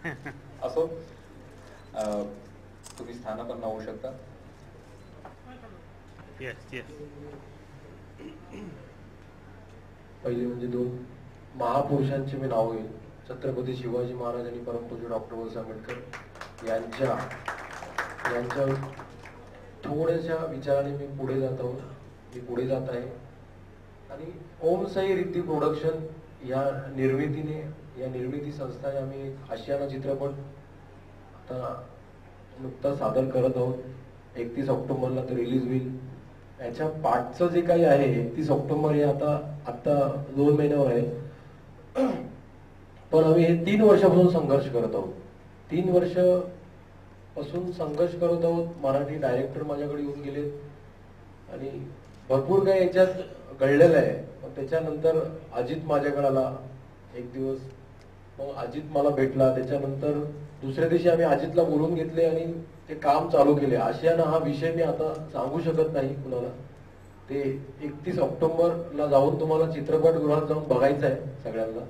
असो, तुम्ही स्थानापन्न होऊ शकता. पहिले म्हणजे दोन महापुरुषांची मी नाव घेईन. छत्रपती शिवाजी महाराज आणि परमपूज्य डॉक्टर बाबासाहेब आंबेडकर यांच्या थोड्याशा विचाराने मी पुढे जात आहे. आणि ओम साई रिद्धी प्रोडक्शन या निर्मिती संस्थाने आम्ही आशियाना चित्रपट आता नुकताच सादर करत आहोत. 31 ऑक्टोबरला तो रिलीज होईल. याच्या पाठचं जे काही आहे 31 ऑक्टोबर हे आता 2 महिन्यावर आहे. पण आम्ही हे 3 वर्षापासून संघर्ष करत आहोत. 3 वर्ष पासून संघर्ष करत आहोत. मराठी डायरेक्टर माझ्याकडे येऊन गेले आणि भरपूर काही याच्यात घडलेलं आहे. पण त्याच्यानंतर अजित माझ्याकडे आला एक दिवस. मग अजित मला भेटला. त्याच्यानंतर दुसऱ्या दिवशी आम्ही अजितला बोलून घेतले आणि ते काम चालू केले. आशियाना हा विषय मी आता सांगू शकत नाही कुणाला. ते 31 ऑक्टोबरला जाऊन तुम्हाला चित्रपटगृहात जाऊन बघायचं आहे सगळ्यांना.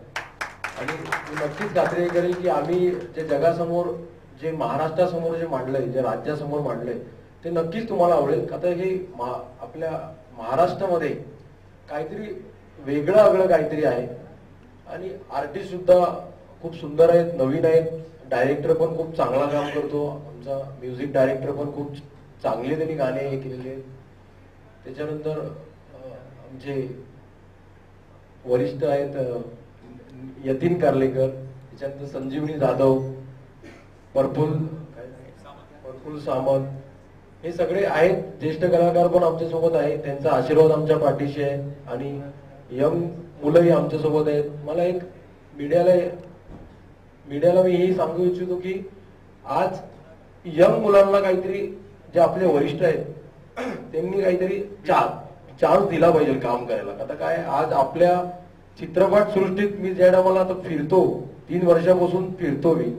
आणि मी नक्कीच खात्री करेल की आम्ही जे जगासमोर, जे महाराष्ट्रासमोर जे मांडलंय, जे राज्यासमोर मांडलंय ते नक्कीच तुम्हाला आवडेल. आता हे आपल्या महाराष्ट्रामध्ये काहीतरी वेगळं काहीतरी आहे. आणि आर्टिस्ट सुद्धा खूप सुंदर आहेत, नवीन आहेत. डायरेक्टर पण खूप चांगला काम करतो. आमचा म्युझिक डायरेक्टर पण खूप चांगले त्यांनी गाणे केलेले आहेत. त्याच्यानंतर आमचे वरिष्ठ आहेत यतीन कार्लेकर, त्याच्यानंतर संजीवनी जाधव, प्रफुल्ल सामंत, हे सगळे आहेत. ज्येष्ठ कलाकार पण आमच्या सोबत आहेत. त्यांचा आशीर्वाद आमच्या पाठीशी आहे. आणि यंग मुलंही आमच्या सोबत आहेत. मला एक मीडियाला मी हे सांगू इच्छितो की आज यंग मुलांना काहीतरी, जे आपले वरिष्ठ आहेत त्यांनी काहीतरी चान्स दिला पाहिजे काम करायला. आता काय, आज आपल्या चित्रपट सृष्टीत मी ज्या टायमाला आता फिरतो, 3 वर्षापासून फिरतो मी,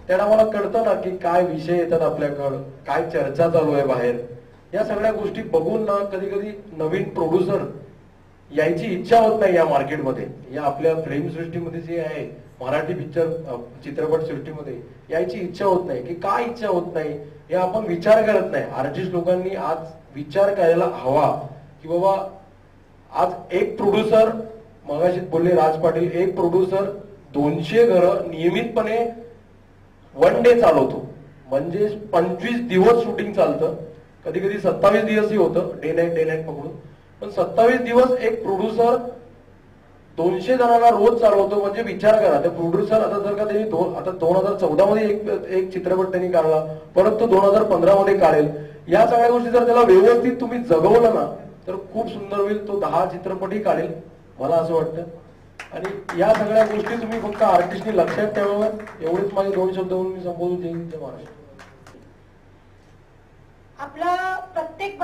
त्या टायमाला कळतं ना की काय विषय येतात आपल्याकडं, काय चर्चा चालू आहे बाहेर. या सगळ्या गोष्टी बघून ना कधी कधी नवीन प्रोड्युसर यायची इच्छा होत नाही या मार्केटमध्ये, या आपल्या फिल्म सृष्टीमध्ये जे आहे, मराठी चित्रपट सृष्टीमध्ये यायची इच्छा होत नाही. की काय इच्छा होत नाही हे आपण विचार करत नाही. आर्टिस्ट लोकांनी आज विचार करायला हवा की बाबा आज एक प्रोड्युसर, मगाशी बोलले राज पाटील, एक प्रोड्युसर 200 घरं नियमितपणे 1 डे चालवतो. म्हणजे 25 दिवस शूटिंग चालतं. कधी कधी 27 दिवसही होतं, डे नाईट पकडून. पण 27 दिवस एक प्रोड्युसर 200 जणांना रोज चालवतो. म्हणजे विचार करा, त्या प्रोड्युसर आता जर का त्यांनी 2014 मध्ये एक चित्रपट त्यांनी काढला, परत तो 2015 मध्ये काढेल. या सगळ्या गोष्टी जर त्याला व्यवस्थित तुम्ही जगवलं ना तर खूप सुंदर होईल. तो 10 चित्रपटही काढेल, मला असं वाटतं. आणि या सगळ्या गोष्टी तुम्ही फक्त आर्टिस्टनी लक्षात ठेवाव्या. एवढेच माझे 2 शब्द म्हणून मी संबोधून देईन. ते महाराष्ट्र आपला प्रत्येक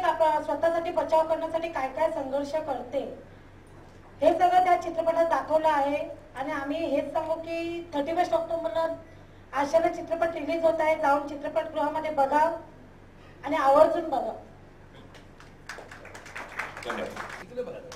आपला स्वतःसाठी बचाव करण्यासाठी काय काय संघर्ष करते हे सगळं त्या चित्रपटात दाखवलं आहे. आणि आम्ही हेच सांगू की 31 ऑक्टोबरला आशियाना चित्रपट रिलीज होत आहे. जाऊन चित्रपटगृहामध्ये बघा आणि आवर्जून बघा. धन्यवाद.